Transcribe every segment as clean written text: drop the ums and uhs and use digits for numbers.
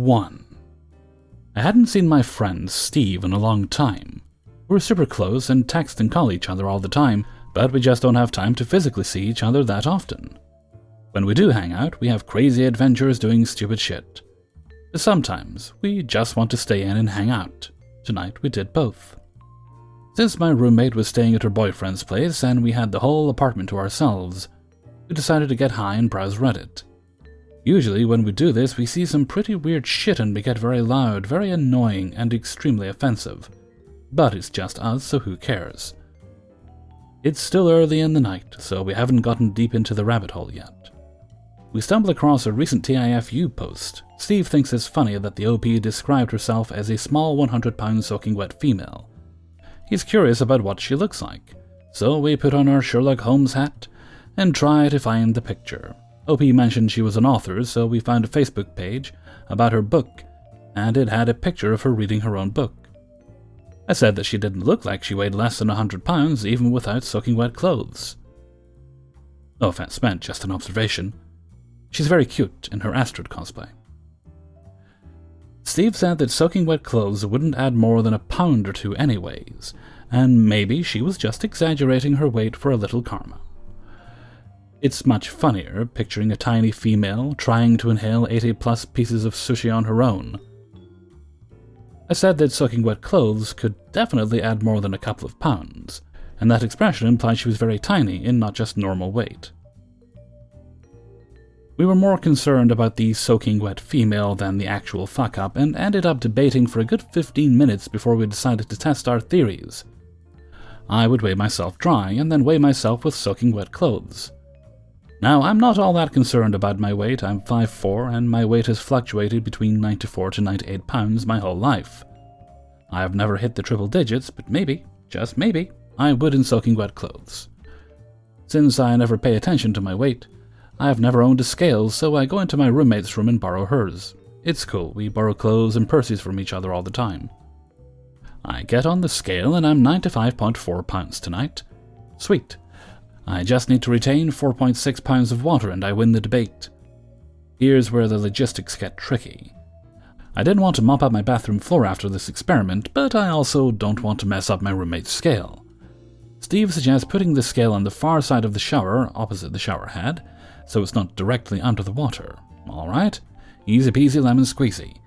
1. I hadn't seen my friend Steve in a long time. We're super close and text and call each other all the time, but we just don't have time to physically see each other that often. When we do hang out, we have crazy adventures doing stupid shit. Sometimes, we just want to stay in and hang out. Tonight we did both. Since my roommate was staying at her boyfriend's place and we had the whole apartment to ourselves, we decided to get high and browse Reddit. Usually when we do this, we see some pretty weird shit and we get very loud, very annoying, and extremely offensive. But it's just us, so who cares? It's still early in the night, so we haven't gotten deep into the rabbit hole yet. We stumbled across a recent TIFU post. Steve thinks it's funny that the OP described herself as a small 100-pound soaking wet female. He's curious about what she looks like, so we put on our Sherlock Holmes hat and try to find the picture. OP mentioned she was an author, so we found a Facebook page about her book, and it had a picture of her reading her own book. I said that she didn't look like she weighed less than 100 pounds even without soaking wet clothes. No offense meant, just an observation. She's very cute in her Astrid cosplay. Steve said that soaking wet clothes wouldn't add more than a pound or two anyways, and maybe she was just exaggerating her weight for a little karma. It's much funnier picturing a tiny female trying to inhale 80-plus pieces of sushi on her own. I said that soaking wet clothes could definitely add more than a couple of pounds, and that expression implied she was very tiny and not just normal weight. We were more concerned about the soaking wet female than the actual fuck-up, and ended up debating for a good 15 minutes before we decided to test our theories. I would weigh myself dry, and then weigh myself with soaking wet clothes. Now, I'm not all that concerned about my weight. I'm 5'4", and my weight has fluctuated between 94 to 98 pounds my whole life. I have never hit the triple digits, but maybe, just maybe, I would in soaking wet clothes. Since I never pay attention to my weight, I have never owned a scale, so I go into my roommate's room and borrow hers. It's cool, we borrow clothes and purses from each other all the time. I get on the scale and I'm 95.4 pounds tonight. Sweet. I just need to retain 4.6 pounds of water and I win the debate. Here's where the logistics get tricky. I didn't want to mop up my bathroom floor after this experiment, but I also don't want to mess up my roommate's scale. Steve suggests putting the scale on the far side of the shower, opposite the shower head, so it's not directly under the water. Alright, easy peasy lemon squeezy.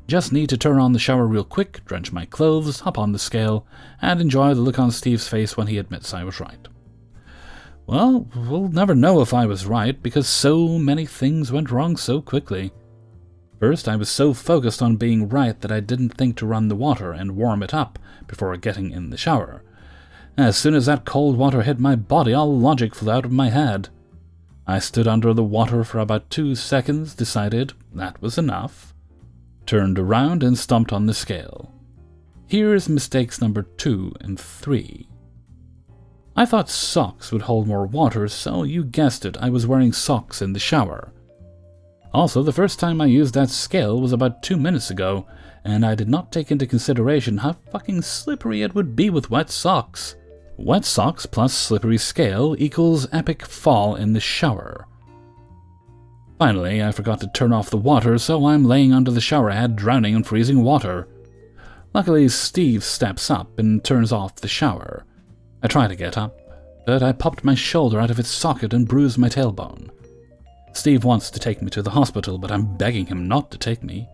Just need to turn on the shower real quick, drench my clothes, hop on the scale, and enjoy the look on Steve's face when he admits I was right. Well, we'll never know if I was right, because so many things went wrong so quickly. First, I was so focused on being right that I didn't think to run the water and warm it up before getting in the shower. As soon as that cold water hit my body, all logic flew out of my head. I stood under the water for about 2 seconds, decided that was enough, turned around and stomped on the scale. Here's mistakes number 2 and 3. I thought socks would hold more water, so you guessed it, I was wearing socks in the shower. Also, the first time I used that scale was about 2 minutes ago, and I did not take into consideration how fucking slippery it would be with wet socks. Wet socks plus slippery scale equals epic fall in the shower. Finally, I forgot to turn off the water, so I'm laying under the shower head drowning in freezing water. Luckily, Steve steps up and turns off the shower. I try to get up, but I popped my shoulder out of its socket and bruised my tailbone. Steve wants to take me to the hospital, but I'm begging him not to take me.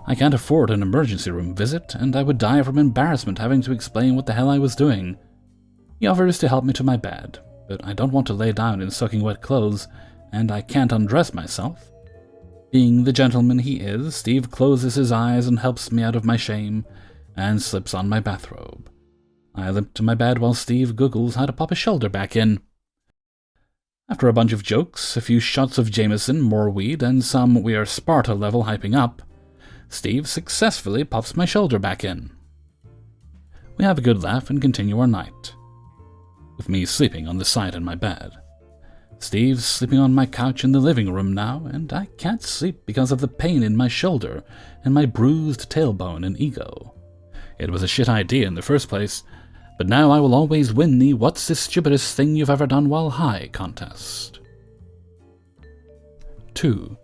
I can't afford an emergency room visit, and I would die from embarrassment having to explain what the hell I was doing. He offers to help me to my bed, but I don't want to lay down in soaking wet clothes, and I can't undress myself. Being the gentleman he is, Steve closes his eyes and helps me out of my shame, and slips on my bathrobe. I limp to my bed while Steve Googles how to pop his shoulder back in. After a bunch of jokes, a few shots of Jameson, more weed, and some We Are Sparta level hyping up, Steve successfully pops my shoulder back in. We have a good laugh and continue our night, with me sleeping on the side in my bed. Steve's sleeping on my couch in the living room now, and I can't sleep because of the pain in my shoulder and my bruised tailbone and ego. It was a shit idea in the first place, but now I will always win the "What's the stupidest thing you've ever done while high" contest. 2.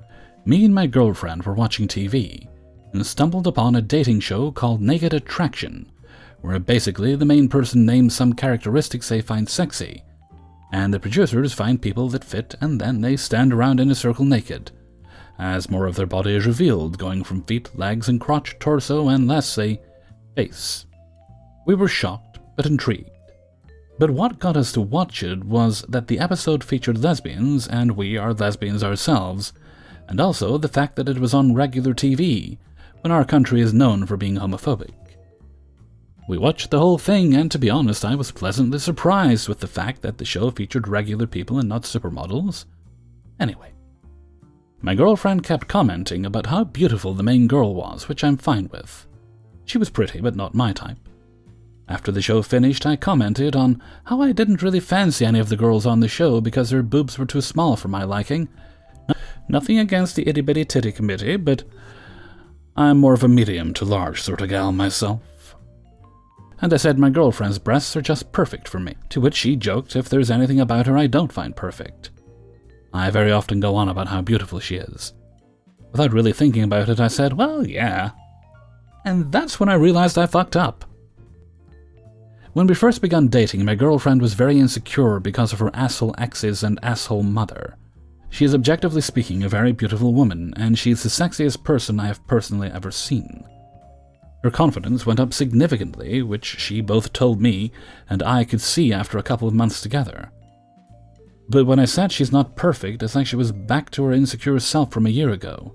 Me and my girlfriend were watching TV. and stumbled upon a dating show called Naked Attraction, where basically the main person names some characteristics they find sexy, and the producers find people that fit, and then they stand around in a circle naked, as more of their body is revealed, going from feet, legs and crotch, torso, and lastly, face. We were shocked, but intrigued. But what got us to watch it was that the episode featured lesbians, and we are lesbians ourselves, and also the fact that it was on regular TV, when our country is known for being homophobic. We watched the whole thing, and to be honest, I was pleasantly surprised with the fact that the show featured regular people and not supermodels. Anyway, my girlfriend kept commenting about how beautiful the main girl was, which I'm fine with. She was pretty, but not my type. After the show finished, I commented on how I didn't really fancy any of the girls on the show because their boobs were too small for my liking. Nothing against the itty-bitty titty committee, but I'm more of a medium to large sort of gal myself. And I said my girlfriend's breasts are just perfect for me, to which she joked if there's anything about her I don't find perfect. I very often go on about how beautiful she is. Without really thinking about it, I said, well, yeah. And that's when I realized I fucked up. When we first began dating, my girlfriend was very insecure because of her asshole exes and asshole mother. She is objectively speaking a very beautiful woman, and she's the sexiest person I have personally ever seen. Her confidence went up significantly, which she both told me and I could see after a couple of months together. But when I said she's not perfect, it's like she was back to her insecure self from a year ago.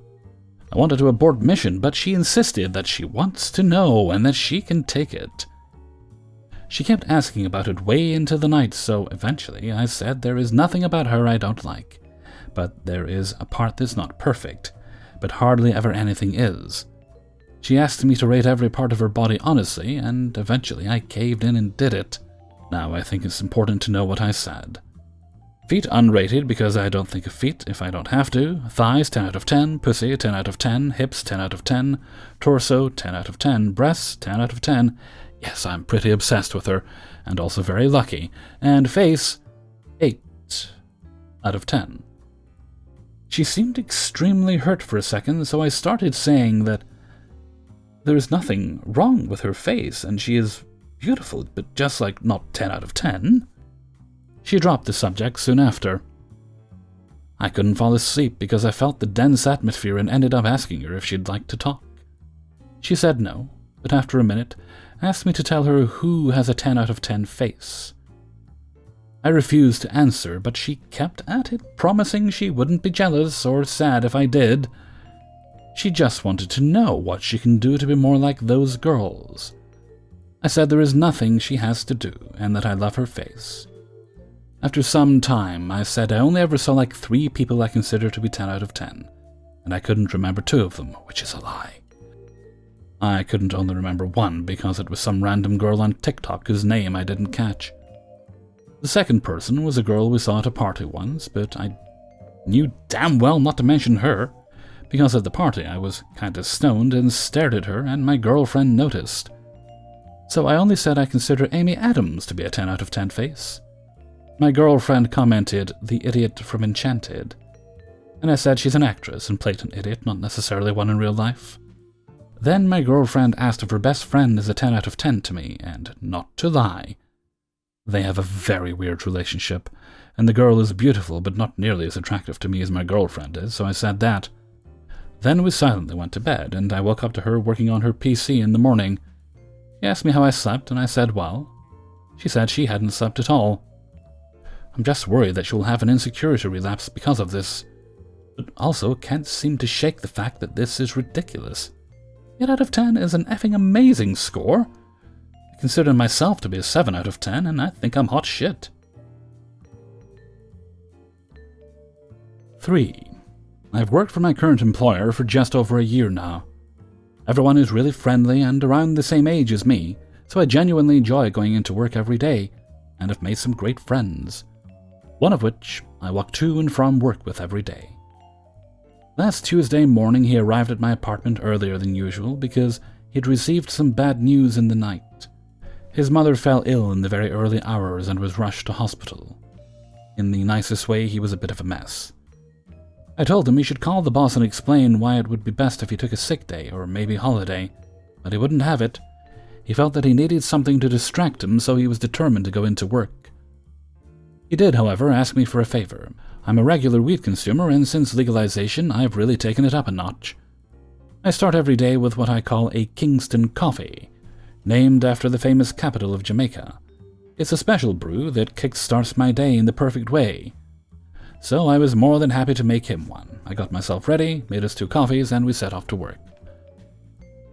I wanted to abort mission, but she insisted that she wants to know and that she can take it. She kept asking about it way into the night, so eventually I said there is nothing about her I don't like, but there is a part that's not perfect, but hardly ever anything is. She asked me to rate every part of her body honestly, and eventually I caved in and did it. Now I think it's important to know what I said. Feet unrated because I don't think of feet if I don't have to. Thighs 10 out of 10, pussy 10 out of 10, hips 10 out of 10, torso 10 out of 10, breasts 10 out of 10. Yes, I'm pretty obsessed with her, and also very lucky. And face 8 out of 10. She seemed extremely hurt for a second, so I started saying that there is nothing wrong with her face, and she is beautiful, but just like not 10 out of 10. She dropped the subject soon after. I couldn't fall asleep because I felt the dense atmosphere and ended up asking her if she'd like to talk. She said no, but after a minute asked me to tell her who has a 10 out of 10 face. I refused to answer, but she kept at it, promising she wouldn't be jealous or sad if I did. She just wanted to know what she can do to be more like those girls. I said there is nothing she has to do, and that I love her face. After some time, I said I only ever saw like 3 people I consider to be 10 out of 10, and I couldn't remember 2 of them, which is a lie. I couldn't only remember 1 because it was some random girl on TikTok whose name I didn't catch. The second person was a girl we saw at a party once, but I knew damn well not to mention her, because at the party I was kinda stoned and stared at her, and my girlfriend noticed. So I only said I consider Amy Adams to be a 10 out of 10 face. My girlfriend commented, the idiot from Enchanted, and I said she's an actress and played an idiot, not necessarily one in real life. Then my girlfriend asked if her best friend is a 10 out of 10 to me, and not to lie, they have a very weird relationship, and the girl is beautiful but not nearly as attractive to me as my girlfriend is, so I said that. Then we silently went to bed, and I woke up to her working on her PC in the morning. She asked me how I slept, and I said, well. She said she hadn't slept at all. I'm just worried that she will have an insecurity relapse because of this, but also can't seem to shake the fact that this is ridiculous. 8 out of 10 is an effing amazing score. I consider myself to be a 7 out of 10, and I think I'm hot shit. 3. I've worked for my current employer for just over a year now. Everyone is really friendly and around the same age as me, so I genuinely enjoy going into work every day, and have made some great friends, one of which I walk to and from work with every day. Last Tuesday morning he arrived at my apartment earlier than usual because he'd received some bad news in the night. His mother fell ill in the very early hours and was rushed to hospital. In the nicest way, he was a bit of a mess. I told him he should call the boss and explain why it would be best if he took a sick day or maybe holiday, but he wouldn't have it. He felt that he needed something to distract him, so he was determined to go into work. He did, however, ask me for a favor. I'm a regular weed consumer, and since legalization, I've really taken it up a notch. I start every day with what I call a Kingston coffee, named after the famous capital of Jamaica. It's a special brew that kick-starts my day in the perfect way. So I was more than happy to make him one. I got myself ready, made us 2 coffees, and we set off to work.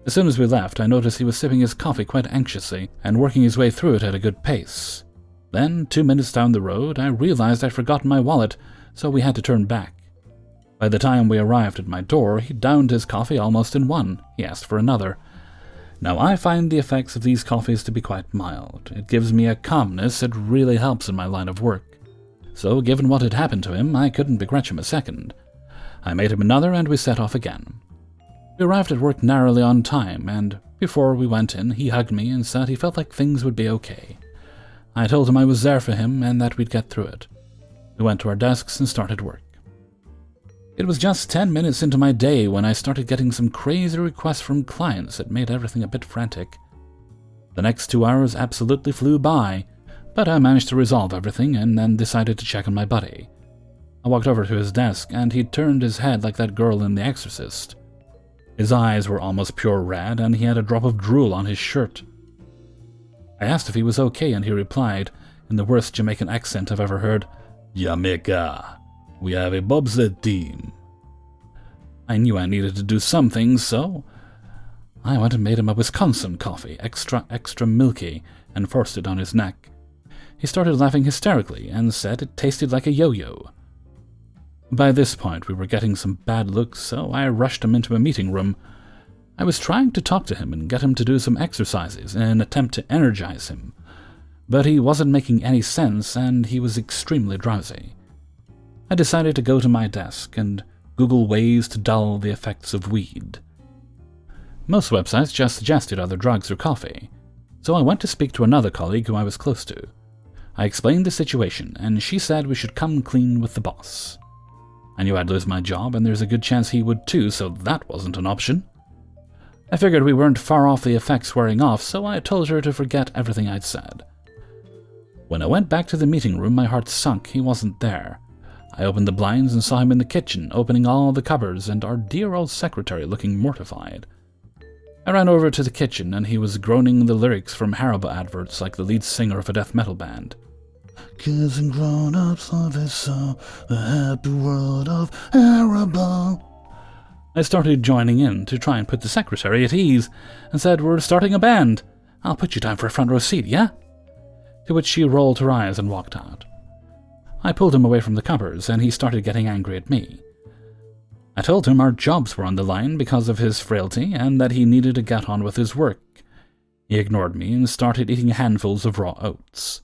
As soon as we left, I noticed he was sipping his coffee quite anxiously and working his way through it at a good pace. Then, 2 minutes down the road, I realized I'd forgotten my wallet, so we had to turn back. By the time we arrived at my door, he downed his coffee almost in one. He asked for another. Now, I find the effects of these coffees to be quite mild. It gives me a calmness that really helps in my line of work. So, given what had happened to him, I couldn't begrudge him a second. I made him another, and we set off again. We arrived at work narrowly on time, and before we went in, he hugged me and said he felt like things would be okay. I told him I was there for him and that we'd get through it. We went to our desks and started work. It was just 10 minutes into my day when I started getting some crazy requests from clients that made everything a bit frantic. The next 2 hours absolutely flew by, but I managed to resolve everything and then decided to check on my buddy. I walked over to his desk and he turned his head like that girl in The Exorcist. His eyes were almost pure red and he had a drop of drool on his shirt. I asked if he was okay and he replied, in the worst Jamaican accent I've ever heard, "Jamaica. We have a bobsled team." I knew I needed to do something, so I went and made him a Wisconsin coffee, extra milky, and forced it on his neck. He started laughing hysterically and said it tasted like a yo-yo. By this point, we were getting some bad looks, so I rushed him into a meeting room. I was trying to talk to him and get him to do some exercises in an attempt to energize him, but he wasn't making any sense and he was extremely drowsy. I decided to go to my desk and Google ways to dull the effects of weed. Most websites just suggested other drugs or coffee, so I went to speak to another colleague who I was close to. I explained the situation, and she said we should come clean with the boss. I knew I'd lose my job, and there's a good chance he would too, so that wasn't an option. I figured we weren't far off the effects wearing off, so I told her to forget everything I'd said. When I went back to the meeting room, my heart sunk. He wasn't there. I opened the blinds and saw him in the kitchen, opening all the cupboards, and our dear old secretary looking mortified. I ran over to the kitchen, and he was groaning the lyrics from Haribo adverts like the lead singer of a death metal band. "Kids and grown-ups love it so, the happy world of Haribo." I started joining in to try and put the secretary at ease, and said, "We're starting a band. I'll put you down for a front row seat, yeah?" To which she rolled her eyes and walked out. I pulled him away from the cupboards, and he started getting angry at me. I told him our jobs were on the line because of his frailty, and that he needed to get on with his work. He ignored me and started eating handfuls of raw oats.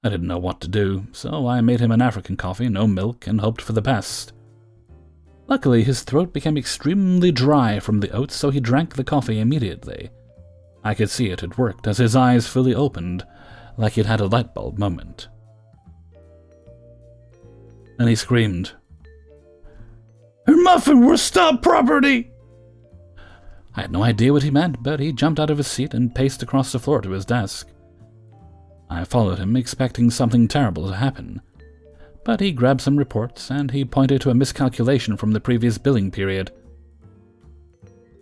I didn't know what to do, so I made him an African coffee, no milk, and hoped for the best. Luckily, his throat became extremely dry from the oats, so he drank the coffee immediately. I could see it had worked, as his eyes fully opened, like he'd had a light bulb moment. Then he screamed, "Her muffin were stop property!" I had no idea what he meant, but he jumped out of his seat and paced across the floor to his desk. I followed him, expecting something terrible to happen. But he grabbed some reports, and he pointed to a miscalculation from the previous billing period.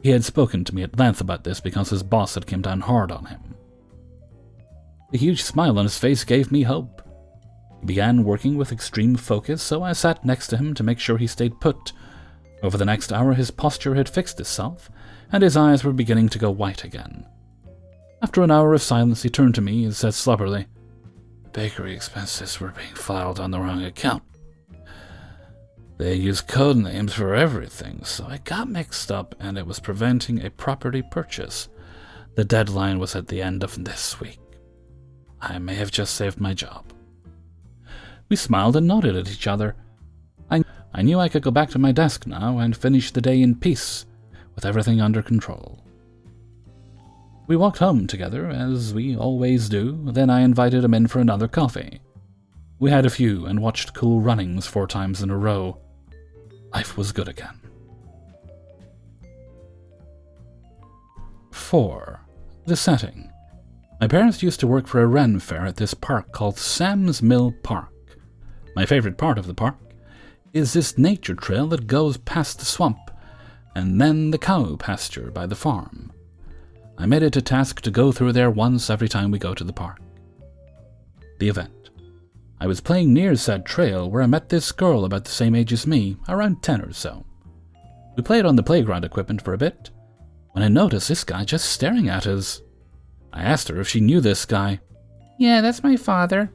He had spoken to me at length about this because his boss had come down hard on him. The huge smile on his face gave me hope. He began working with extreme focus, so I sat next to him to make sure he stayed put. Over the next hour, his posture had fixed itself, and his eyes were beginning to go white again. After an hour of silence, he turned to me and said slubberly, "Bakery expenses were being filed on the wrong account. They use code names for everything, so I got mixed up and it was preventing a property purchase. The deadline was at the end of this week. I may have just saved my job." We smiled and nodded at each other. I knew I could go back to my desk now and finish the day in peace, with everything under control. We walked home together, as we always do, then I invited him in for another coffee. We had a few and watched Cool Runnings 4 times in a row. Life was good again. 4. The setting. My parents used to work for a Ren fair at this park called Sam's Mill Park. My favorite part of the park is this nature trail that goes past the swamp, and then the cow pasture by the farm. I made it a task to go through there once every time we go to the park. The event. I was playing near said trail where I met this girl about the same age as me, around 10 or so. We played on the playground equipment for a bit, when I noticed this guy just staring at us. I asked her if she knew this guy. "Yeah, that's my father.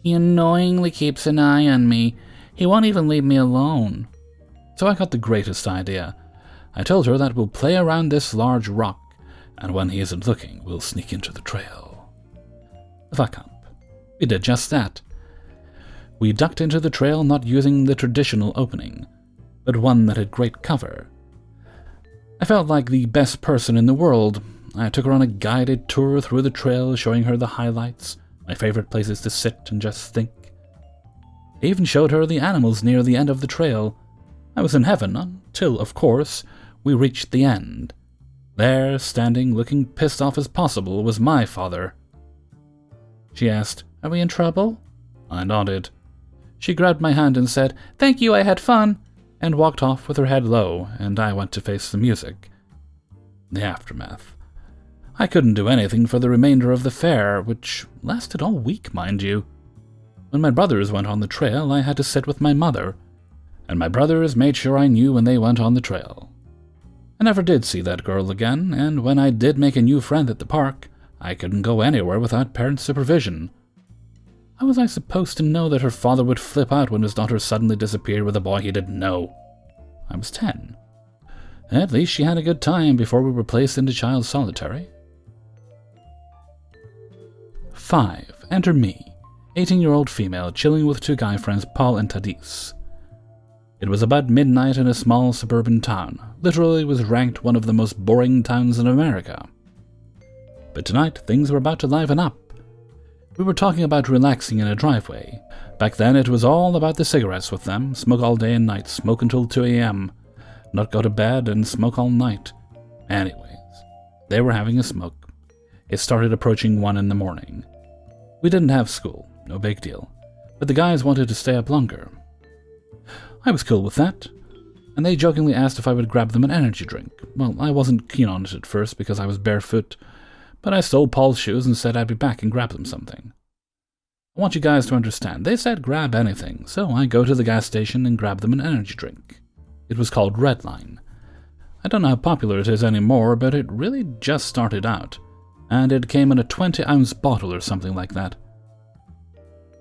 He annoyingly keeps an eye on me. He won't even leave me alone." So I got the greatest idea. I told her that we'll play around this large rock, and when he isn't looking, we'll sneak into the trail. Fuck up. We did just that. We ducked into the trail not using the traditional opening, but one that had great cover. I felt like the best person in the world. I took her on a guided tour through the trail, showing her the highlights, my favorite places to sit and just think. I even showed her the animals near the end of the trail. I was in heaven until, of course, we reached the end. There, standing, looking pissed off as possible, was my father. She asked, "Are we in trouble?" I nodded. She grabbed my hand and said, "Thank you, I had fun," and walked off with her head low, and I went to face the music. The aftermath. I couldn't do anything for the remainder of the fair, which lasted all week, mind you. When my brothers went on the trail, I had to sit with my mother, and my brothers made sure I knew when they went on the trail. I never did see that girl again, and when I did make a new friend at the park, I couldn't go anywhere without parent supervision. How was I supposed to know that her father would flip out when his daughter suddenly disappeared with a boy he didn't know? I was 10. At least she had a good time before we were placed into child solitary. 5. Enter me, 18-year-old female, chilling with 2 guy friends, Paul and Thaddeus. It was about midnight in a small suburban town. Literally was ranked one of the most boring towns in America. But tonight, things were about to liven up. We were talking about relaxing in a driveway. Back then, it was all about the cigarettes with them. Smoke all day and night, smoke until 2 a.m. Not go to bed and smoke all night. Anyways, they were having a smoke. It started approaching 1 in the morning. We didn't have school, no big deal. But the guys wanted to stay up longer. I was cool with that, and they jokingly asked if I would grab them an energy drink. Well, I wasn't keen on it at first because I was barefoot, but I stole Paul's shoes and said I'd be back and grab them something. I want you guys to understand, they said grab anything, so I go to the gas station and grab them an energy drink. It was called Redline. I don't know how popular it is anymore, but it really just started out, and it came in a 20-ounce bottle or something like that.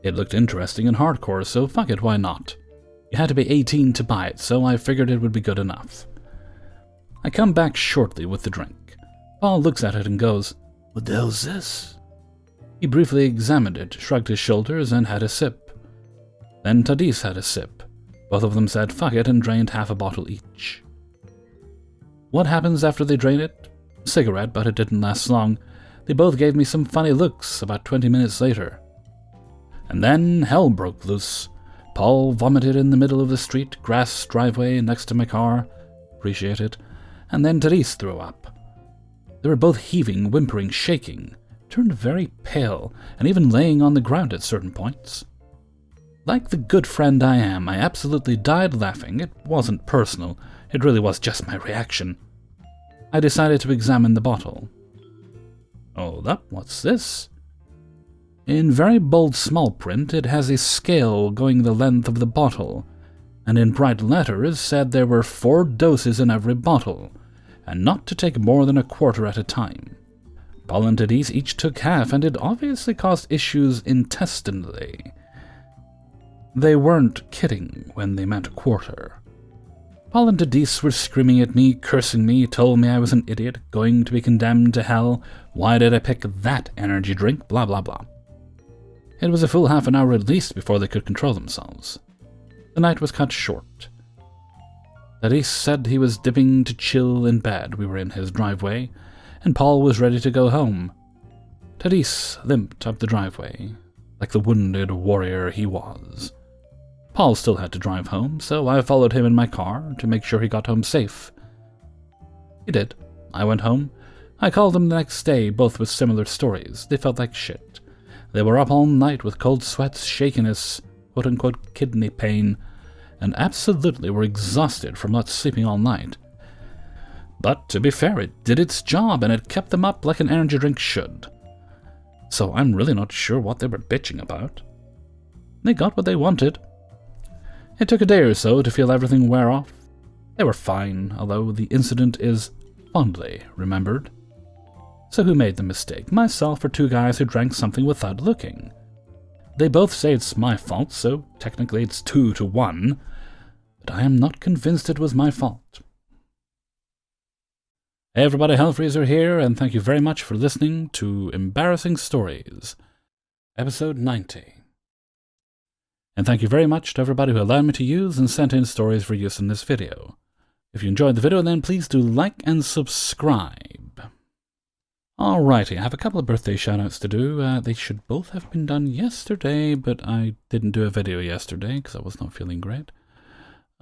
It looked interesting and hardcore, so fuck it, why not? You had to be 18 to buy it, so I figured it would be good enough. I come back shortly with the drink. Paul looks at it and goes, "What the hell's this?" He briefly examined it, shrugged his shoulders, and had a sip. Then Thaddeus had a sip. Both of them said fuck it and drained half a bottle each. What happens after they drain it? Cigarette, but it didn't last long. They both gave me some funny looks about 20 minutes later. And then hell broke loose. Paul vomited in the middle of the street, grass driveway next to my car. Appreciate it. And then Thaddeus threw up. They were both heaving, whimpering, shaking, turned very pale, and even laying on the ground at certain points. Like the good friend I am, I absolutely died laughing. It wasn't personal. It really was just my reaction. I decided to examine the bottle. Hold up, what's this? In very bold small print, it has a scale going the length of the bottle, and in bright letters said there were 4 doses in every bottle, and not to take more than a quarter at a time. Paul and Thaddeus each took half, and it obviously caused issues intestinally. They weren't kidding when they meant a quarter. Paul and Thaddeus were screaming at me, cursing me, told me I was an idiot, going to be condemned to hell, why did I pick that energy drink, blah blah blah. It was a full half an hour at least before they could control themselves. The night was cut short. Thaddeus said he was dipping to chill in bed. We were in his driveway, and Paul was ready to go home. Thaddeus limped up the driveway, like the wounded warrior he was. Paul still had to drive home, so I followed him in my car to make sure he got home safe. He did. I went home. I called them the next day, both with similar stories. They felt like shit. They were up all night with cold sweats, shakiness, quote-unquote kidney pain, and absolutely were exhausted from not sleeping all night. But to be fair, it did its job, and it kept them up like an energy drink should. So I'm really not sure what they were bitching about. They got what they wanted. It took a day or so to feel everything wear off. They were fine, although the incident is fondly remembered. So who made the mistake? Myself or two guys who drank something without looking? They both say it's my fault, so technically it's 2-1, but I am not convinced it was my fault. Hey everybody, Hellfreezer here, and thank you very much for listening to Embarrassing Stories, episode 90. And thank you very much to everybody who allowed me to use and sent in stories for use in this video. If you enjoyed the video, then please do like and subscribe. Alrighty, I have a couple of birthday shoutouts to do. They should both have been done yesterday, but I didn't do a video yesterday because I was not feeling great.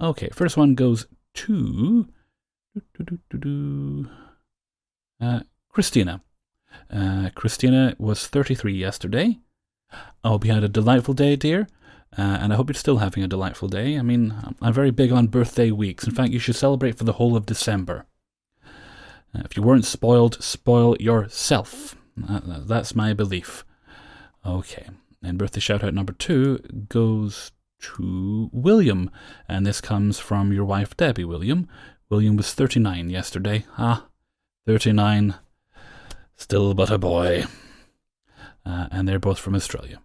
Okay, first one goes to Christina. Christina was 33 yesterday. I hope you had a delightful day, dear. And I hope you're still having a delightful day. I mean, I'm very big on birthday weeks. In fact, you should celebrate for the whole of December. If you weren't spoiled, spoil yourself. That's my belief. Okay, and birthday shout-out number 2 goes to William. And this comes from your wife, Debbie, William. William was 39 yesterday. 39. Still but a boy. And they're both from Australia.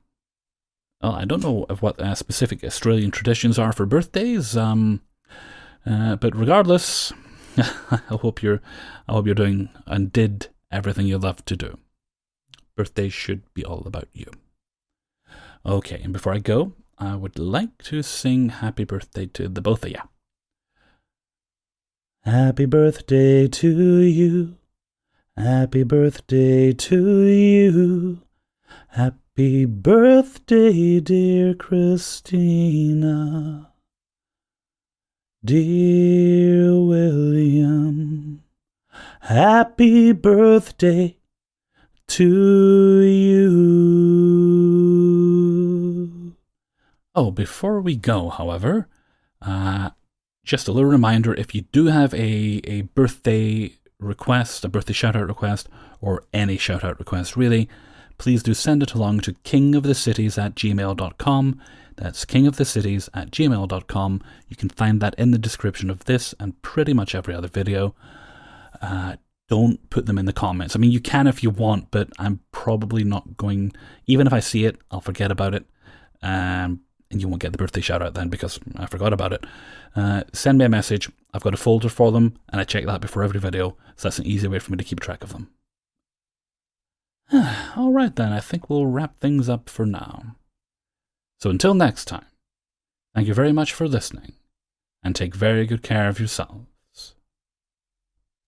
Well, I don't know what specific Australian traditions are for birthdays, but regardless, I hope you're doing and did everything you love to do. Birthdays should be all about you. Okay, and before I go, I would like to sing happy birthday to the both of you. Happy birthday to you. Happy birthday to you. Happy birthday, dear Christina. Dear William, happy birthday to you. Oh, before we go, however, just a little reminder, if you do have a birthday request, a birthday shout-out request, or any shout-out request really, please do send it along to kingofthecities@gmail.com. That's kingofthecities@gmail.com. You can find that in the description of this and pretty much every other video. Don't put them in the comments. I mean, you can if you want, but I'm probably not going... Even if I see it, I'll forget about it. And you won't get the birthday shout-out then because I forgot about it. Send me a message. I've got a folder for them, and I check that before every video, so that's an easy way for me to keep track of them. Alright then, I think we'll wrap things up for now. So until next time, thank you very much for listening, and take very good care of yourselves.